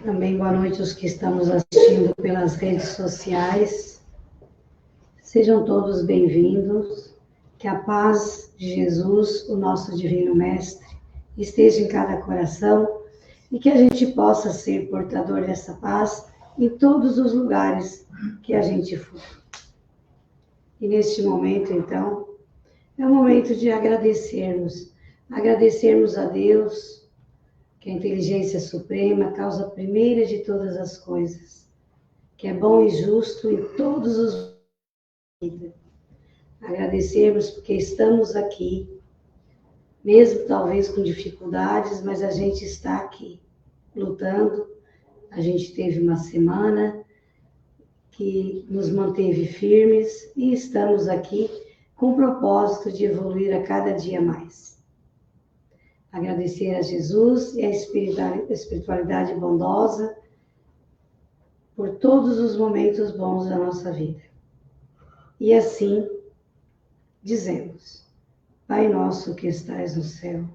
Também boa noite aos que estamos assistindo pelas redes sociais. Sejam todos bem-vindos. Que a paz de Jesus, o nosso Divino Mestre, esteja em cada coração e que a gente possa ser portador dessa paz em todos os lugares que a gente for. E neste momento, então, é o momento de agradecermos a Deus, que é a inteligência suprema, a causa primeira de todas as coisas, que é bom e justo em todos os vidas. Agradecermos porque estamos aqui, mesmo talvez com dificuldades, mas a gente está aqui, lutando. A gente teve uma semana que nos manteve firmes e estamos aqui com o propósito de evoluir a cada dia mais. Agradecer a Jesus e a espiritualidade bondosa por todos os momentos bons da nossa vida. E assim, dizemos: Pai nosso que estais no céu,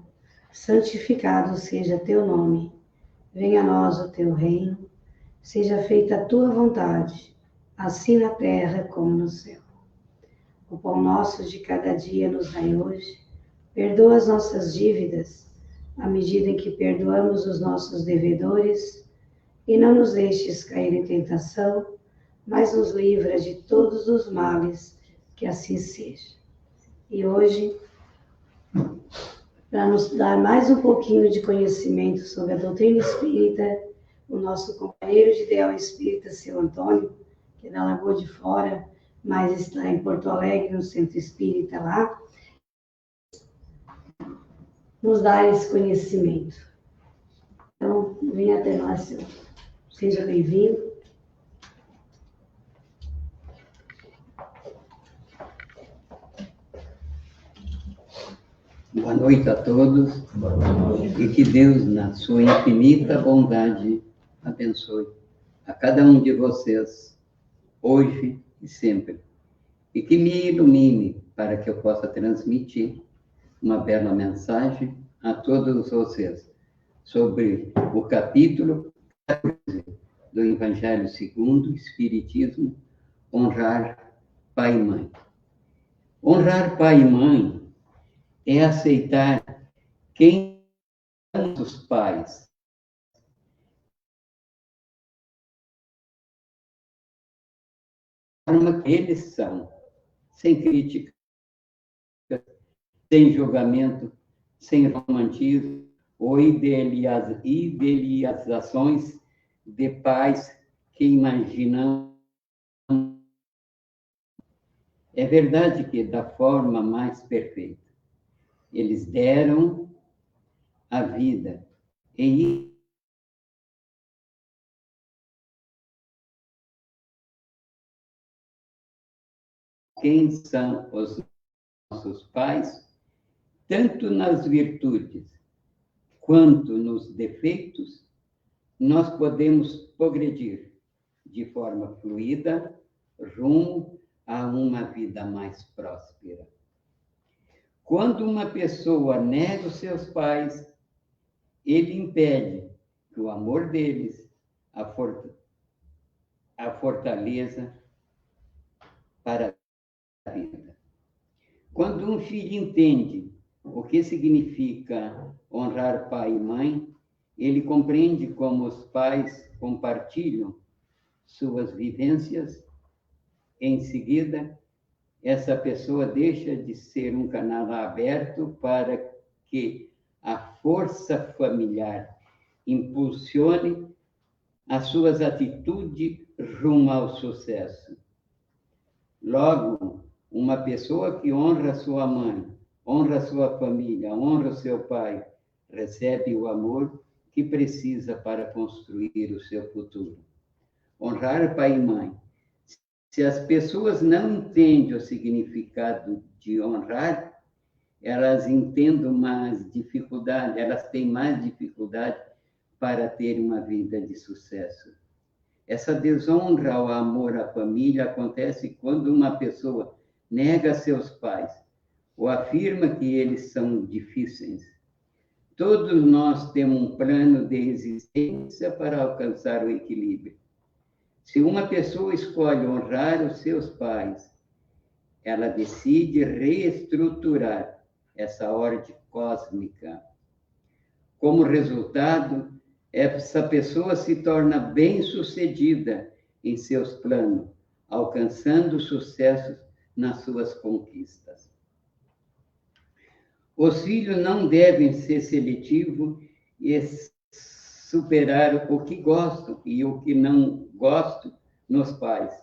santificado seja teu nome. Venha a nós o teu reino, seja feita a tua vontade, assim na terra como no céu. O pão nosso de cada dia nos dai hoje. Perdoa as nossas dívidas, à medida em que perdoamos os nossos devedores, e não nos deixes cair em tentação, mas nos livra de todos os males, que assim seja. E hoje, para nos dar mais um pouquinho de conhecimento sobre a doutrina espírita, o nosso companheiro de ideal espírita, seu Antônio, que é da Lagoa de Fora, mas está em Porto Alegre, no centro espírita lá, nos dar esse conhecimento. Então, venha até nós, senhor. Seja bem-vindo. Boa noite a todos. E que Deus, na sua infinita bondade, abençoe a cada um de vocês, hoje e sempre. E que me ilumine para que eu possa transmitir uma bela mensagem a todos vocês sobre o capítulo 14 do Evangelho segundo o Espiritismo, honrar pai e mãe. Honrar pai e mãe é aceitar quem são os pais. Como eles são, sem crítica, sem julgamento, sem romantismo ou idealizações de pais que imaginam. É verdade que da forma mais perfeita. Eles deram a vida e quem são os nossos pais, tanto nas virtudes quanto nos defeitos, nós podemos progredir de forma fluida rumo a uma vida mais próspera. Quando uma pessoa nega os seus pais, ele impede que o amor deles, a fortaleza para a vida. Quando um filho entende o que significa honrar pai e mãe, ele compreende como os pais compartilham suas vivências. Em seguida, essa pessoa deixa de ser um canal aberto para que a força familiar impulsione as suas atitudes rumo ao sucesso. Logo, uma pessoa que honra sua mãe, honra sua família, honra seu pai, recebe o amor que precisa para construir o seu futuro. Honrar pai e mãe. Se as pessoas não entendem o significado de honrar, elas entendem mais dificuldade, elas têm mais dificuldade para ter uma vida de sucesso. Essa desonra ao amor à família acontece quando uma pessoa nega seus pais ou afirma que eles são difíceis. Todos nós temos um plano de existência para alcançar o equilíbrio. Se uma pessoa escolhe honrar os seus pais, ela decide reestruturar essa ordem cósmica. Como resultado, essa pessoa se torna bem-sucedida em seus planos, alcançando sucessos nas suas conquistas. Os filhos não devem ser seletivos e superar o que gostam e o que não gostam nos pais.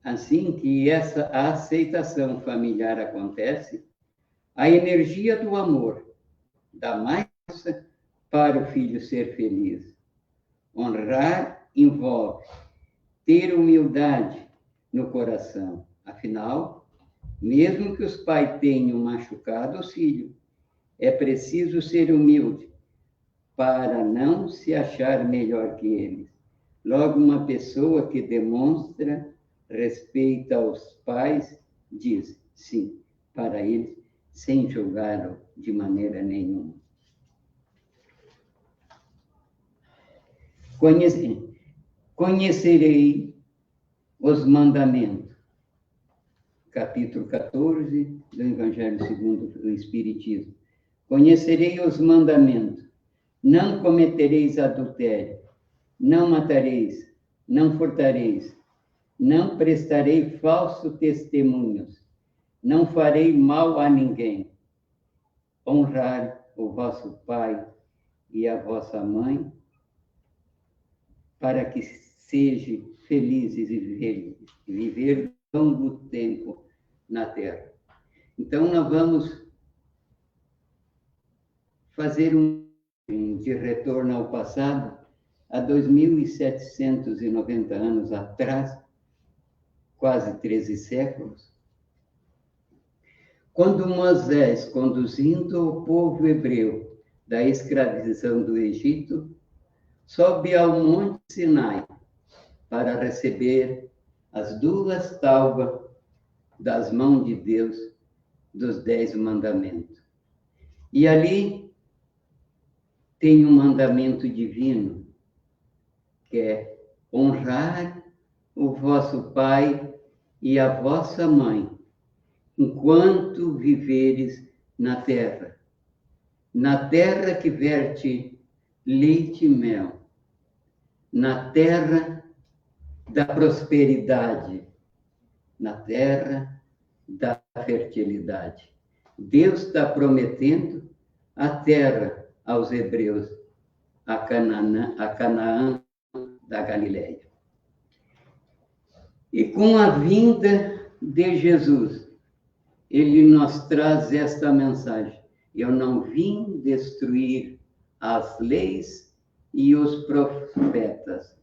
Assim que essa aceitação familiar acontece, a energia do amor dá mais força para o filho ser feliz. Honrar envolve ter humildade no coração. Afinal, mesmo que os pais tenham machucado os filhos, é preciso ser humilde para não se achar melhor que eles. Logo, uma pessoa que demonstra respeito aos pais diz sim para eles, sem julgá-lo de maneira nenhuma. Conhecerei os mandamentos. Capítulo 14 do Evangelho segundo o Espiritismo. Conhecerei os mandamentos. Não cometereis adultério, não matareis, não furtareis, não prestarei falsos testemunhos, não farei mal a ninguém. Honrar o vosso pai e a vossa mãe, para que sejam felizes e viver longo tempo na terra. Então, nós vamos fazer de retorno ao passado, há 2.790 anos atrás, quase 13 séculos, quando Moisés, conduzindo o povo hebreu da escravização do Egito, sobe ao Monte Sinai para receber as 2 tábuas das mãos de Deus dos 10 mandamentos. E ali tem um mandamento divino, que é honrar o vosso pai e a vossa mãe, enquanto viveres na terra que verte leite e mel, na terra da prosperidade, na terra da fertilidade. Deus está prometendo a terra aos hebreus, a Canaã da Galileia. E com a vinda de Jesus, ele nos traz esta mensagem: eu não vim destruir as leis e os profetas,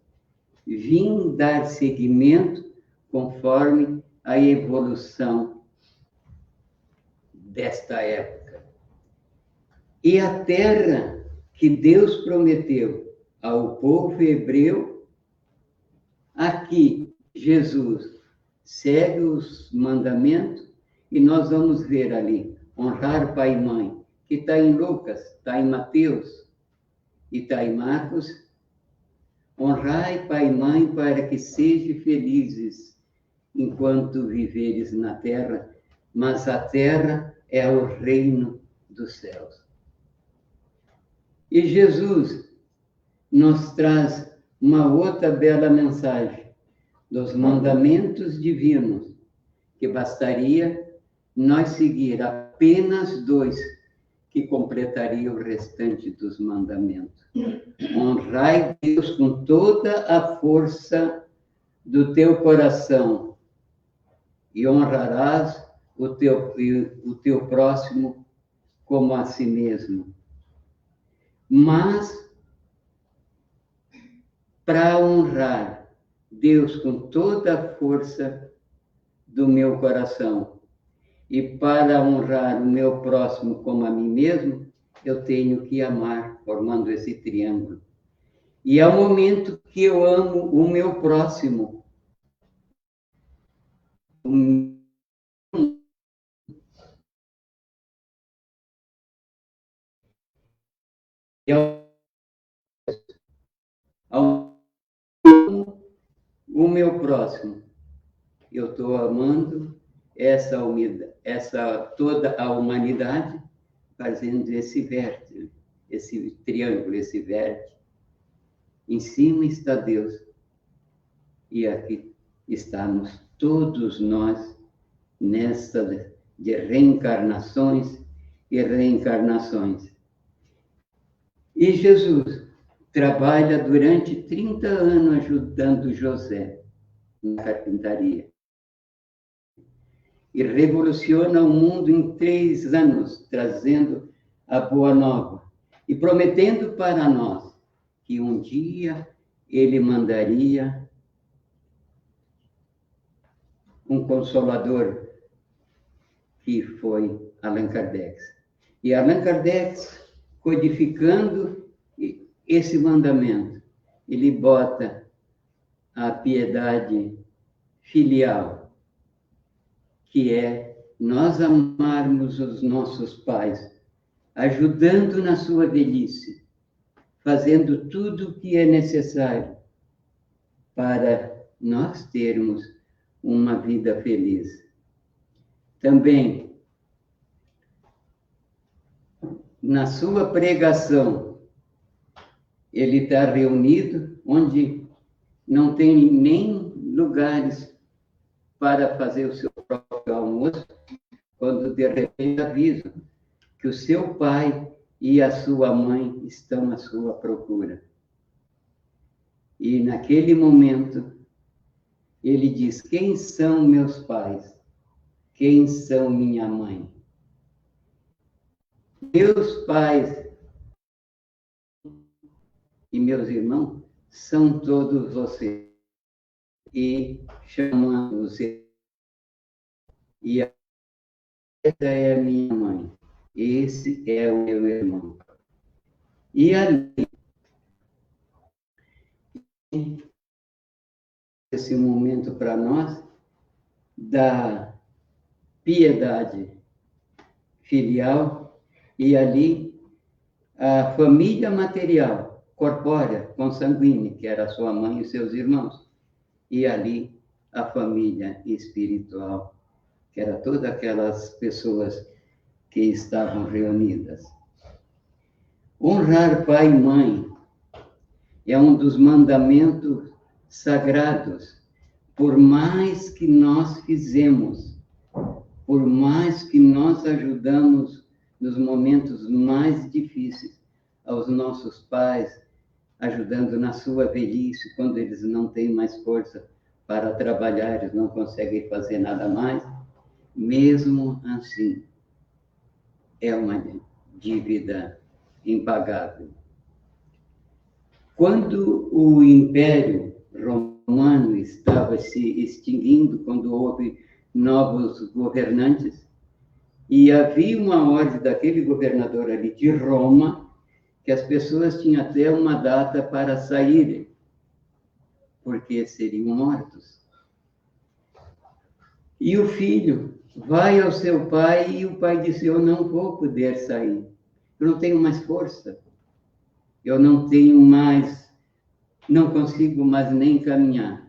vim dar seguimento conforme a evolução desta época. E a terra que Deus prometeu ao povo hebreu, aqui Jesus segue os mandamentos e nós vamos ver ali, honrar pai e mãe, que está em Lucas, está em Mateus e está em Marcos. Honrai pai e mãe para que sejam felizes enquanto viveres na terra, mas a terra é o reino dos céus. E Jesus nos traz uma outra bela mensagem dos mandamentos divinos, que bastaria nós seguir apenas 2, que completaria o restante dos mandamentos. Honrai Deus com toda a força do teu coração e honrarás o teu próximo como a si mesmo. Mas, para honrar Deus com toda a força do meu coração e para honrar o meu próximo como a mim mesmo, eu tenho que amar, formando esse triângulo. E é o momento que eu amo o meu próximo, o meu próximo. Eu estou amando toda a humanidade, fazendo esse vértice, esse triângulo, esse vértice. Em cima está Deus. E aqui estamos todos nós, nessa de reencarnações e reencarnações. E Jesus trabalha durante 30 anos ajudando José na carpintaria. E revoluciona o mundo em 3 anos, trazendo a boa nova. E prometendo para nós que um dia ele mandaria um consolador, que foi Allan Kardec. E Allan Kardec, codificando esse mandamento, ele bota a piedade filial, que é nós amarmos os nossos pais, ajudando na sua velhice, fazendo tudo o que é necessário para nós termos uma vida feliz. Também, na sua pregação, ele está reunido onde não tem nem lugares para fazer o seu próprio almoço, quando de repente avisa que o seu pai e a sua mãe estão à sua procura. E naquele momento, ele diz: quem são meus pais? Quem são minha mãe? Meus pais e meus irmãos são todos vocês. E chamando-os. E essa é a minha mãe. Esse é o meu irmão. E ali, esse momento para nós, da piedade filial, e ali a família material, corpórea, consanguínea, que era sua mãe e seus irmãos, e ali a família espiritual, que era todas aquelas pessoas que estavam reunidas. Honrar pai e mãe é um dos mandamentos sagrados. Por mais que nós fizemos, por mais que nós ajudamos nos momentos mais difíceis aos nossos pais, ajudando na sua velhice, quando eles não têm mais força para trabalhar, eles não conseguem fazer nada mais, mesmo assim, é uma dívida impagável. Quando o Império Romano estava se extinguindo, quando houve novos governantes, e havia uma ordem daquele governador ali de Roma, que as pessoas tinham até uma data para saírem, porque seriam mortos. E o filho vai ao seu pai, e o pai disse: eu não vou poder sair, eu não tenho mais força, eu não tenho mais, não consigo mais nem caminhar.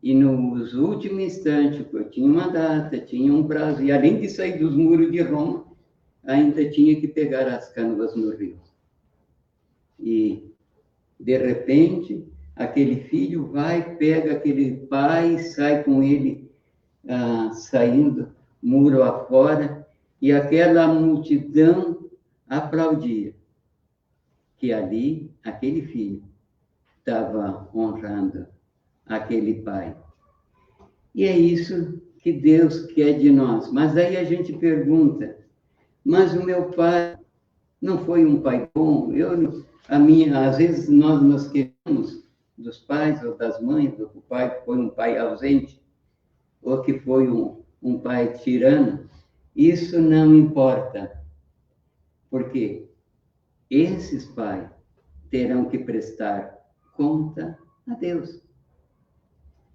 E nos últimos instantes, eu tinha uma data, tinha um prazo, e além de sair dos muros de Roma, ainda tinha que pegar as canoas no rio. E, de repente, aquele filho vai, pega aquele pai, sai com ele, saindo muro afora, e aquela multidão aplaudia, que ali, aquele filho estava honrando aquele pai. E é isso que Deus quer de nós. Mas aí a gente pergunta: mas o meu pai não foi um pai bom? Às vezes nós queremos dos pais ou das mães, ou o pai que foi um pai ausente, ou que foi um pai tirano. Isso não importa, porque esses pais terão que prestar conta a Deus.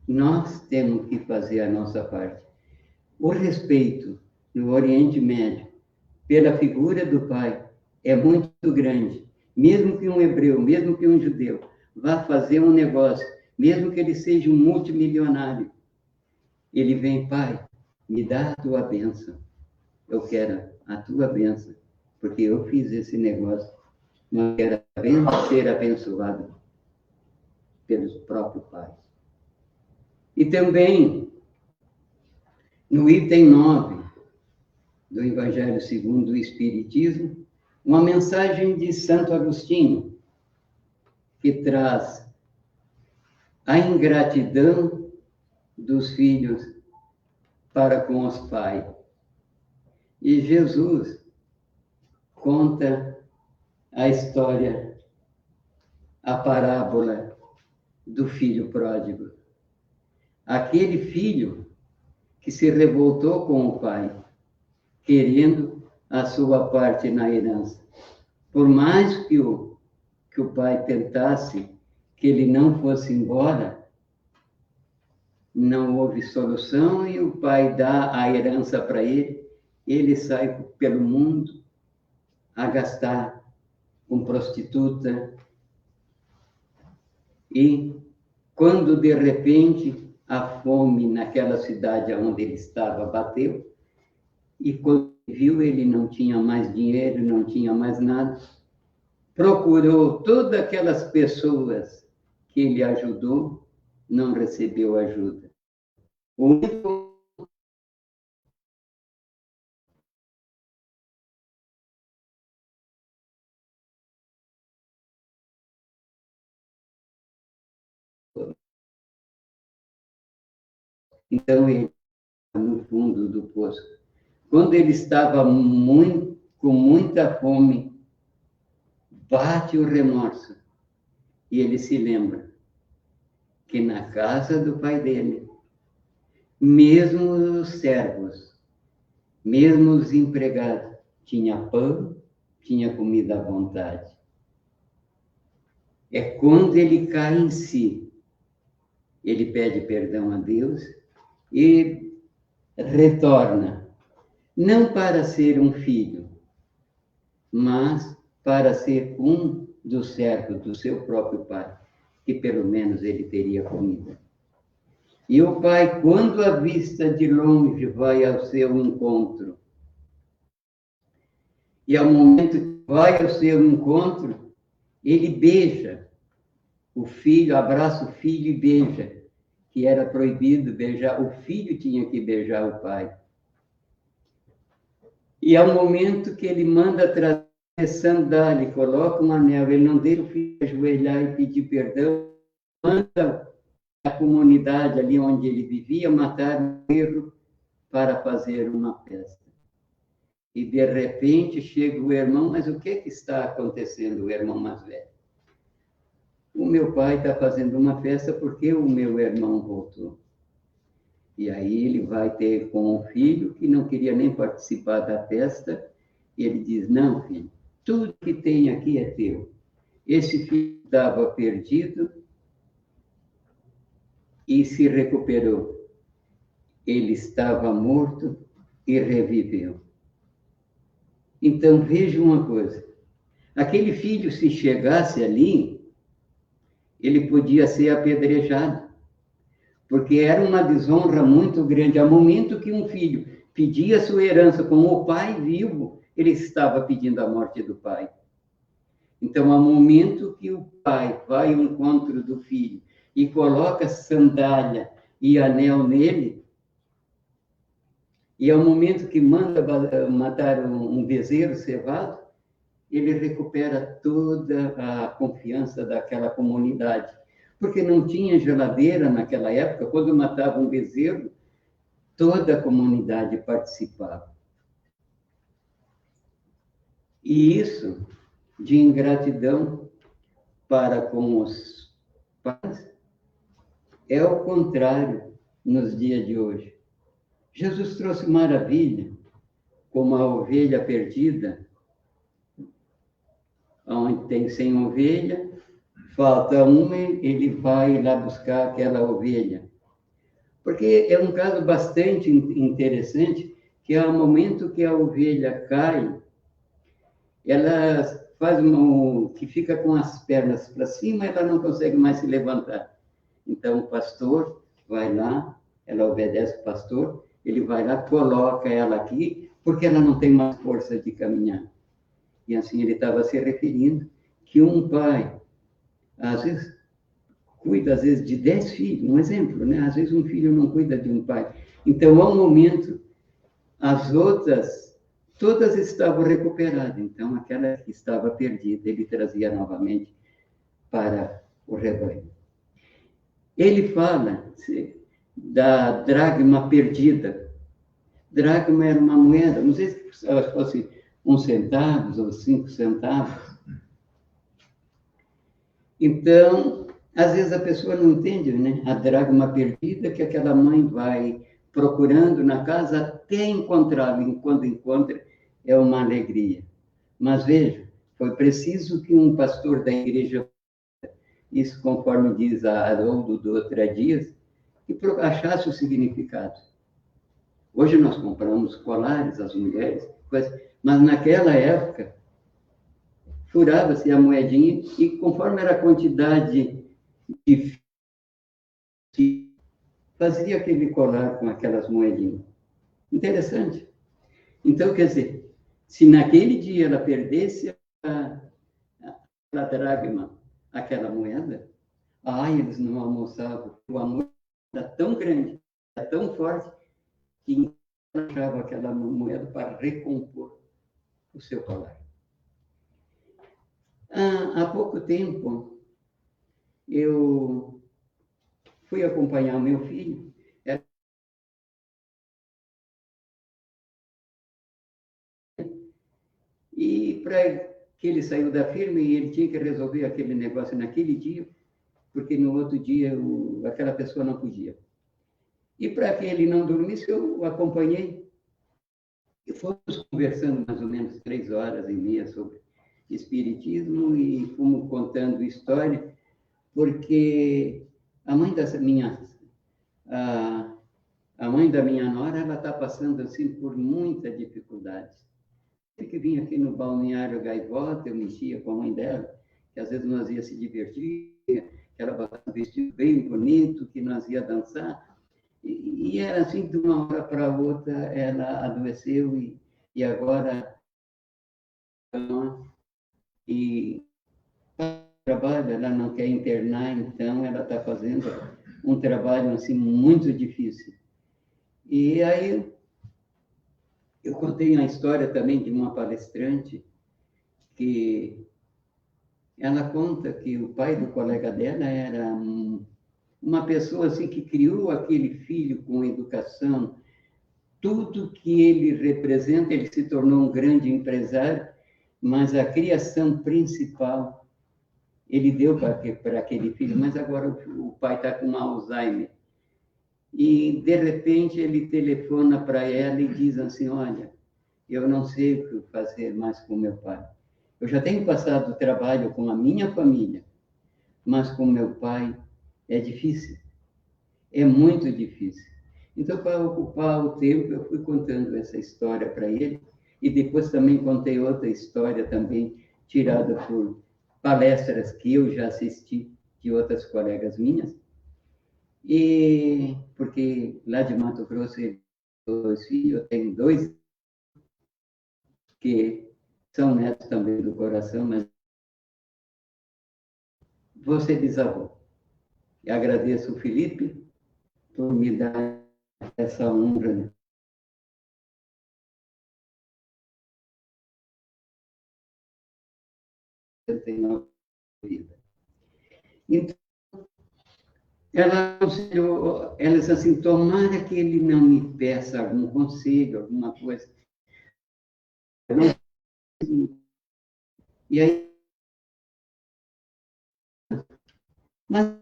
Nós temos que fazer a nossa parte. O respeito no Oriente Médio pela figura do pai é muito grande. mesmo que um hebreu, mesmo que um judeu, vá fazer um negócio, mesmo que ele seja um multimilionário, ele vem, pai, me dá a tua bênção. Eu quero a tua bênção, porque eu fiz esse negócio, mas eu quero ser abençoado pelos próprios pais. E também, no item 9 do Evangelho segundo o Espiritismo, uma mensagem de Santo Agostinho, que traz a ingratidão dos filhos para com os pais. E Jesus conta a história, a parábola do filho pródigo. Aquele filho que se revoltou com o pai, querendo a sua parte na herança. Por mais que o pai tentasse que ele não fosse embora, não houve solução e o pai dá a herança para ele, ele sai pelo mundo a gastar com prostituta. E quando de repente a fome naquela cidade onde ele estava bateu, e quando viu ele não tinha mais dinheiro, não tinha mais nada, procurou todas aquelas pessoas que ele ajudou, não recebeu ajuda. O único então ele no fundo do poço. Quando ele estava com muita fome, bate o remorso e ele se lembra que na casa do pai dele, mesmo os servos, mesmo os empregados, tinha pão, tinha comida à vontade. É quando ele cai em si, ele pede perdão a Deus e retorna, não para ser um filho, mas para ser um dos servos do seu próprio pai, que pelo menos ele teria comida. E o pai, quando a vista de longe vai ao seu encontro, e ao momento que vai ao seu encontro, ele beija o filho, abraça o filho e beija, que era proibido beijar, o filho tinha que beijar o pai. E ao momento que ele manda trazer sandália, coloca um anel, ele não deixa o filho ajoelhar e pedir perdão, manda a comunidade ali onde ele vivia matar um erro para fazer uma festa. E de repente chega o irmão, mas o que está acontecendo, o irmão mais velho? O meu pai está fazendo uma festa porque o meu irmão voltou. E aí ele vai ter com o filho, que não queria nem participar da festa, e ele diz, não, filho, tudo que tem aqui é teu. Esse filho estava perdido e se recuperou. Ele estava morto e reviveu. Então, veja uma coisa. Aquele filho, se chegasse ali, ele podia ser apedrejado, porque era uma desonra muito grande. Ao momento que um filho pedia sua herança com o pai vivo, ele estava pedindo a morte do pai. Então, ao momento que o pai vai ao encontro do filho e coloca sandália e anel nele, e ao momento que manda matar um bezerro cevado, ele recupera toda a confiança daquela comunidade. Porque não tinha geladeira naquela época, quando matava um bezerro, toda a comunidade participava. E isso, de ingratidão para com os pais, é o contrário nos dias de hoje. Jesus trouxe maravilha, como a ovelha perdida, onde tem 100 ovelhas, falta uma, ele vai lá buscar aquela ovelha. Porque é um caso bastante interessante, que ao momento que a ovelha cai, ela que fica com as pernas para cima, ela não consegue mais se levantar. Então, o pastor vai lá, ela obedece o pastor, ele vai lá, coloca ela aqui, porque ela não tem mais força de caminhar. E assim ele estava se referindo que um pai, às vezes, cuida, às vezes, de 10 filhos, um exemplo, né? Às vezes um filho não cuida de um pai. Então, ao momento, as outras, todas estavam recuperadas. Então, aquela que estava perdida, ele trazia novamente para o rebanho. Ele fala da dracma perdida. Dracma era uma moeda, não sei se fosse 1 centavo ou 5 centavos. Então, às vezes a pessoa não entende, né? A dracma perdida que aquela mãe vai procurando na casa até encontrá-la. E quando encontra, é uma alegria. Mas veja, foi preciso que um pastor da igreja, isso conforme diz a Haroldo Dutra Dias, que achasse o significado. Hoje nós compramos colares, as mulheres, mas naquela época, furava-se a moedinha e conforme era a quantidade de fazia aquele colar com aquelas moedinhas. Interessante. Então, quer dizer, se naquele dia ela perdesse a dracma, aquela moeda, eles não almoçavam. O amor era tão grande, era tão forte, que achava aquela moeda para recompor o seu colar. Há pouco tempo, eu fui acompanhar o meu filho. E para que ele saiu da firma e ele tinha que resolver aquele negócio naquele dia, porque no outro dia aquela pessoa não podia. E para que ele não dormisse, eu o acompanhei. E fomos conversando mais ou menos 3h30 sobre espiritismo e fomos contando história, porque a mãe da minha nora, ela está passando assim por muita dificuldade. Que vinha aqui no balneário Gaivota, eu mexia com a mãe dela, que às vezes nós ia se divertir, que ela botava um vestido bem bonito, que nós ia dançar, e era assim, de uma hora para outra, ela adoeceu e agora e trabalho, ela não quer internar, então ela está fazendo um trabalho assim muito difícil. E aí eu contei a história também de uma palestrante que ela conta que o pai do colega dela era uma pessoa assim que criou aquele filho com educação, tudo que ele representa, ele se tornou um grande empresário, mas a criação principal ele deu para aquele filho, mas agora o pai está com Alzheimer. E, de repente, ele telefona para ela e diz assim, olha, eu não sei o que fazer mais com meu pai. Eu já tenho passado trabalho com a minha família, mas com meu pai é difícil. É muito difícil. Então, para ocupar o tempo, eu fui contando essa história para ele, e depois também contei outra história também, tirada por palestras que eu já assisti de outras colegas minhas, e porque lá de Mato Grosso eu tenho 2 filhos, eu tenho 2 que são netos também do coração, mas vou ser bisavô. E agradeço o Felipe por me dar essa honra. Vida. Então, ela aconselhou, ela disse assim, tomara que ele não me peça algum conselho, alguma coisa. E aí, mas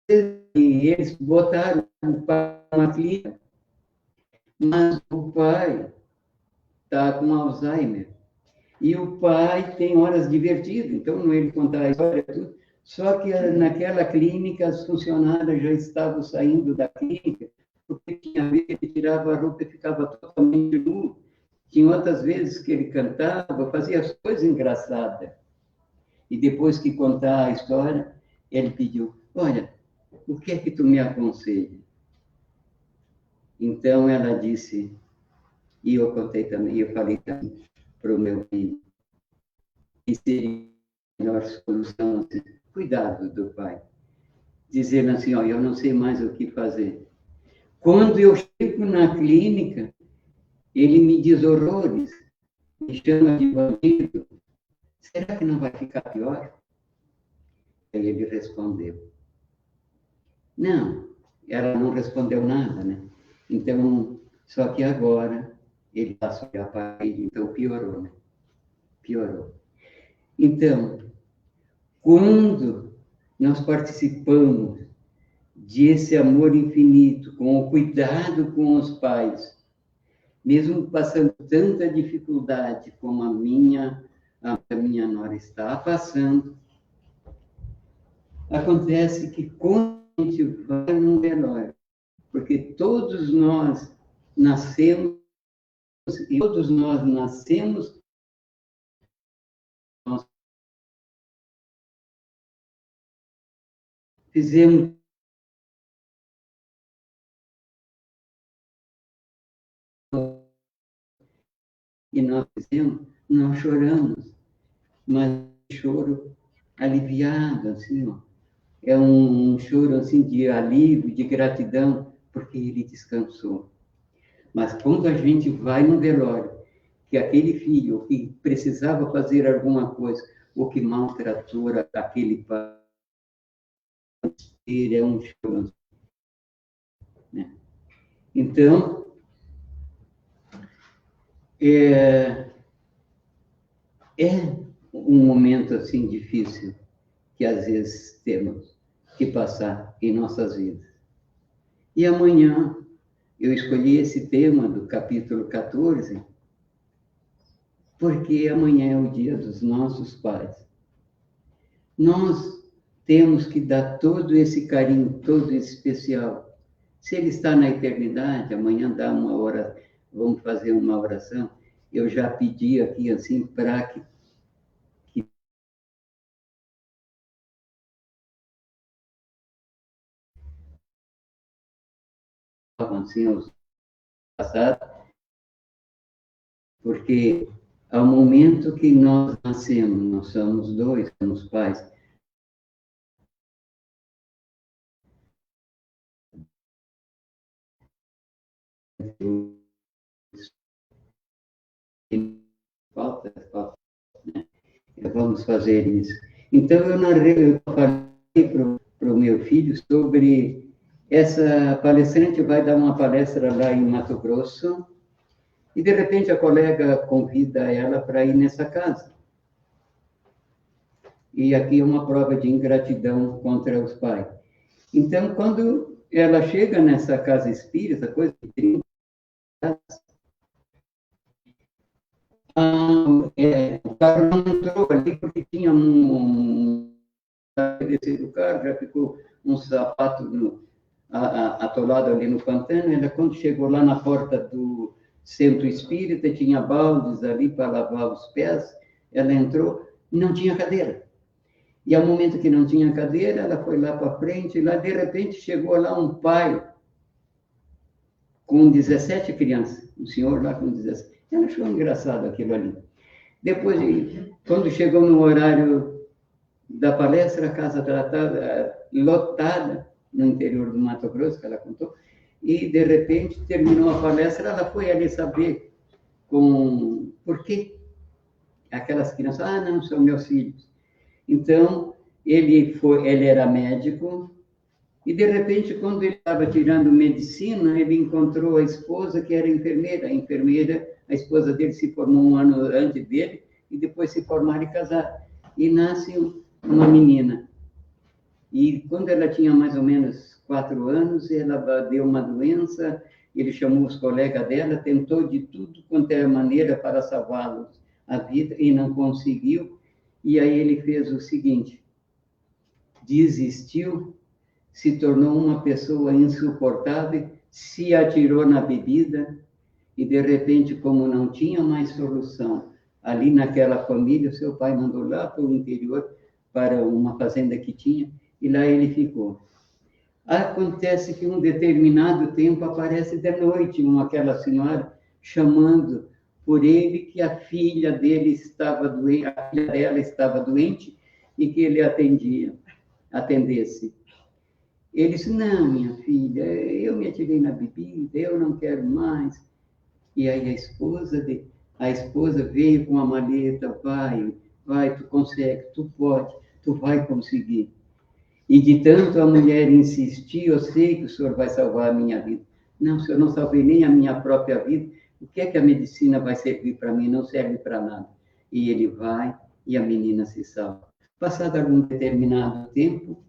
eles botaram o pai numa clínica, mas o pai está com Alzheimer. E o pai tem horas divertidas, então não ele contar a história tudo. Só que naquela clínica as funcionárias já estavam saindo da clínica, porque tinha vez que ele tirava a roupa e ficava totalmente nu. Tinha outras vezes que ele cantava, fazia as coisas engraçadas. E depois que contar a história, ele pediu, olha, o que é que tu me aconselha? Então ela disse, e eu contei também, eu falei também para o meu filho, que seria a melhor solução, cuidado do pai. Dizendo assim, ó, eu não sei mais o que fazer. Quando eu chego na clínica, ele me diz horrores, me chama de bandido. Será que não vai ficar pior? Aí ele respondeu. Não, ela não respondeu nada, né? Então, só que agora ele passou a olhar para ele, então piorou, né? Piorou. Então, quando nós participamos desse amor infinito, com o cuidado com os pais, mesmo passando tanta dificuldade como a minha nora está passando, acontece que quando a gente vai num velório, porque todos nós nascemos, e todos nós nascemos, nós fizemos e nós fizemos, nós choramos, mas choro aliviado, assim, ó. É um choro assim de alívio, de gratidão, porque ele descansou. Mas quando a gente vai no velório, que aquele filho que precisava fazer alguma coisa, ou que maltratou aquele pai, ele é um choro, né? Então, é um momento assim difícil que às vezes temos que passar em nossas vidas. E amanhã eu escolhi esse tema do capítulo 14, porque amanhã é o dia dos nossos pais. Nós temos que dar todo esse carinho, todo esse especial. Se ele está na eternidade, amanhã dá uma hora, vamos fazer uma oração. Eu já pedi aqui assim para que assim os passados, porque ao momento que nós nascemos, nós somos dois, somos pais. Falta, né? Vamos fazer isso. Então, eu falei para o meu filho sobre essa palestrante vai dar uma palestra lá em Mato Grosso e, de repente, a colega convida ela para ir nessa casa. E aqui é uma prova de ingratidão contra os pais. Então, quando ela chega nessa casa espírita, coisa de 30 anos, o carro não entrou ali porque tinha descer do carro, já ficou um sapato atolado ali no pantano. Ela, quando chegou lá na porta do centro espírita, tinha baldes ali para lavar os pés. Ela entrou e não tinha cadeira. E ao momento que não tinha cadeira, ela foi lá para frente, e lá, de repente, chegou lá um pai com 17 crianças, um senhor lá com 17. Ela achou engraçado aquilo ali. Depois, quando chegou no horário da palestra, a casa estava lotada no interior do Mato Grosso, que ela contou, e, de repente, terminou a palestra, ela foi ali saber por quê. Aquelas crianças, não, são meus filhos. Então, ele era médico, e, de repente, quando ele estava tirando medicina, ele encontrou a esposa, que era enfermeira. A enfermeira, a esposa dele se formou um ano antes dele, e depois se formaram e casaram. E nasce uma menina. E quando ela tinha mais ou menos 4 anos, ela deu uma doença, ele chamou os colegas dela, tentou de tudo quanto é maneira para salvá-los a vida, e não conseguiu. E aí ele fez o seguinte, desistiu, se tornou uma pessoa insuportável, se atirou na bebida e de repente, como não tinha mais solução, ali naquela família, seu pai mandou lá para o interior, para uma fazenda que tinha, e lá ele ficou. Acontece que um determinado tempo aparece de noite aquela senhora chamando por ele que a filha dele estava doente, a filha dela estava doente e que ele atendesse. Ele disse: não, minha filha, eu me atirei na bebida, eu não quero mais. E aí a esposa veio com a maleta: vai, tu consegue, tu pode, tu vai conseguir. E de tanto a mulher insistir: eu sei que o senhor vai salvar a minha vida. Não, senhor, não salvei nem a minha própria vida. O que é que a medicina vai servir para mim? Não serve para nada. E ele vai e a menina se salva. Passado algum determinado tempo,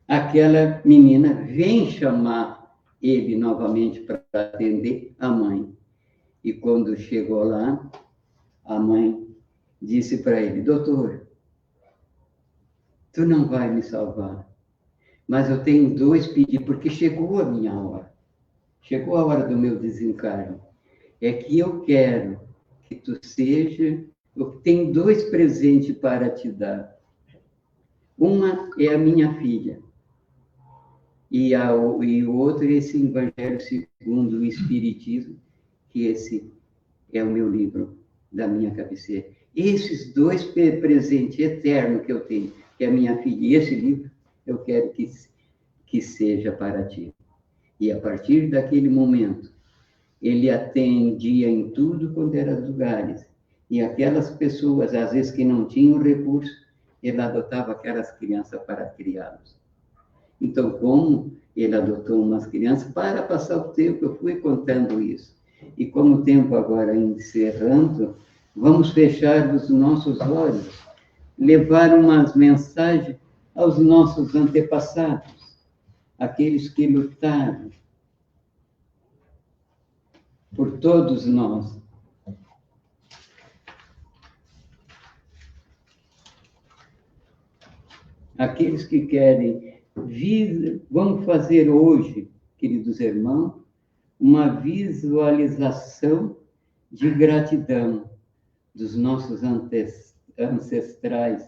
aquela menina vem chamar ele novamente para atender a mãe. E quando chegou lá, a mãe disse para ele: doutor, tu não vai me salvar, mas eu tenho 2 pedidos, porque chegou a minha hora. Chegou a hora do meu desencarne. É que eu quero que tu seja... Eu tenho 2 presentes para te dar. Uma é a minha filha. E o outro é esse Evangelho segundo o Espiritismo, que esse é o meu livro da minha cabeceira. Esses 2 presentes eternos que eu tenho, que é a minha filha e esse livro, eu quero que seja para ti. E a partir daquele momento, ele atendia em tudo quanto era lugares. E aquelas pessoas, às vezes, que não tinham recurso, ele adotava aquelas crianças para criá-los. Então, como ele adotou umas crianças para passar o tempo, eu fui contando isso. E como o tempo agora encerrando, vamos fechar os nossos olhos, levar umas mensagens aos nossos antepassados, aqueles que lutaram por todos nós. Aqueles que querem vamos fazer hoje, queridos irmãos, uma visualização de gratidão dos nossos ancestrais,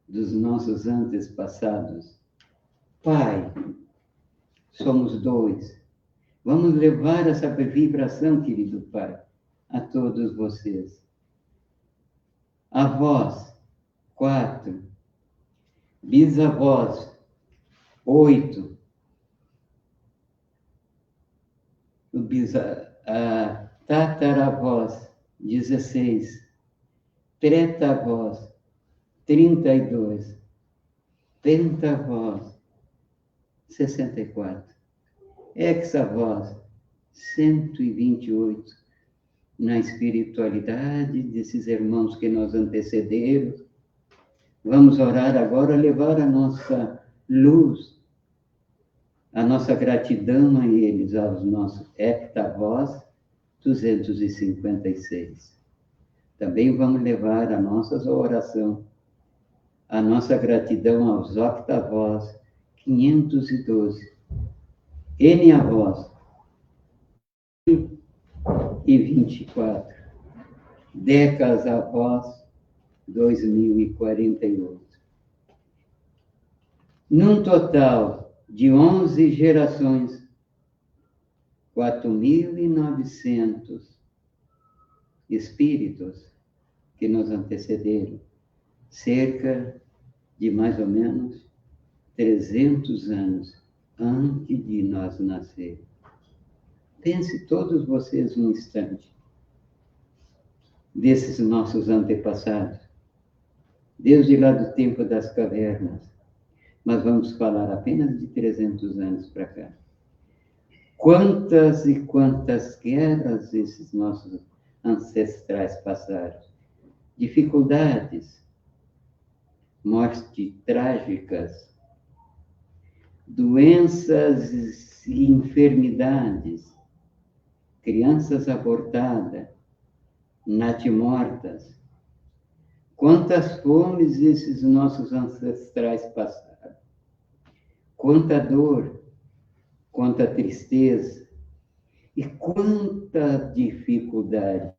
dos nossos antepassados. Pai, somos 2. Vamos levar essa vibração, querido Pai, a todos vocês. Avós, 4. Bisavós, 8. Tataravós, 16. Tretavós, 32. Pentavós, 64. Hexavós, 128. Na espiritualidade desses irmãos que nos antecederam, vamos orar agora, levar a nossa luz, a nossa gratidão a eles, aos nossos heptavós, 256. Também vamos levar a nossa oração, a nossa gratidão aos octavós, 512. N-avós, 1024. Decasavós, 2048. Num total de 11 gerações, 4.900 espíritos que nos antecederam, cerca de mais ou menos 300 anos antes de nós nascer. Pense todos vocês um instante desses nossos antepassados, desde lá do tempo das cavernas, mas vamos falar apenas de 300 anos para cá. Quantas e quantas guerras esses nossos ancestrais passaram, dificuldades, mortes trágicas, doenças e enfermidades, crianças abortadas, natimortas. Quantas fomes esses nossos ancestrais passaram, quanta dor, quanta tristeza e quanta dificuldade.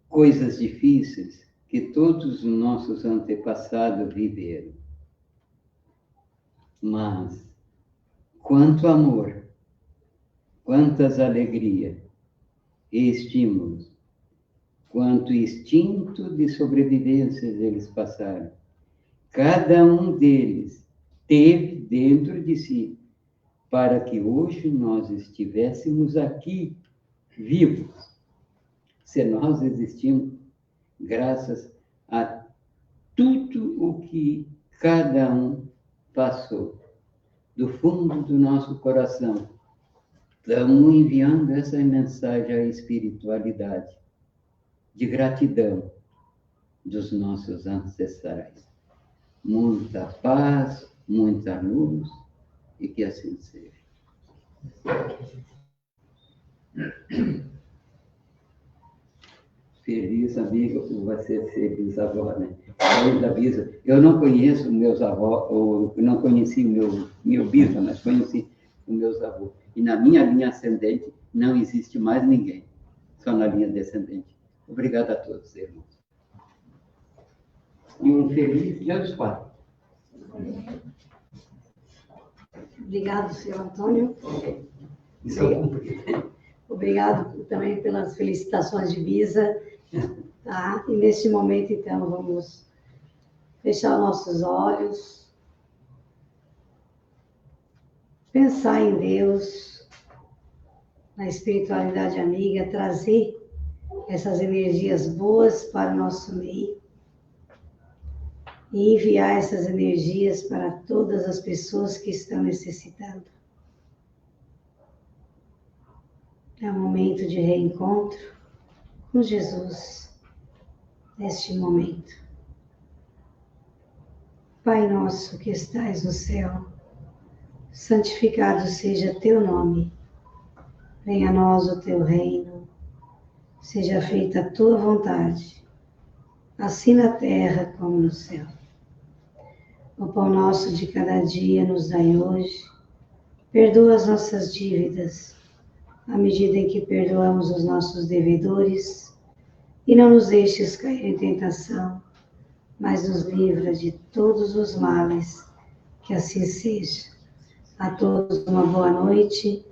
Coisas difíceis que todos os nossos antepassados viveram. Mas quanto amor, quantas alegrias e estímulos, quanto instinto de sobrevivência eles passaram. Cada um deles teve dentro de si, para que hoje nós estivéssemos aqui, vivos. Se nós existimos, graças a tudo o que cada um passou, do fundo do nosso coração, estamos enviando essa mensagem à espiritualidade, de gratidão dos nossos ancestrais. Muita paz, muita luz, e que assim seja. Feliz, amiga, por você ser bisavó, né? Eu não conheço meus avós, ou não conheci meu bisavô, mas conheci os meus avós. E na minha linha ascendente não existe mais ninguém, só na linha descendente. Obrigado a todos, irmãos. E um feliz Dia dos Pais. Obrigado, senhor Antônio. Missão cumprida. Obrigado também pelas felicitações de Bisa. Tá? E neste momento, então, vamos fechar nossos olhos, pensar em Deus, na espiritualidade amiga, trazer essas energias boas para o nosso meio e enviar essas energias para todas as pessoas que estão necessitando. É um momento de reencontro com Jesus, neste momento. Pai nosso que estais no céu, santificado seja teu nome. Venha a nós o teu reino. Seja feita a tua vontade, assim na terra como no céu. O pão nosso de cada dia nos dai hoje. Perdoa as nossas dívidas, à medida em que perdoamos os nossos devedores, e não nos deixes cair em tentação, mas nos livra de todos os males, que assim seja. A todos uma boa noite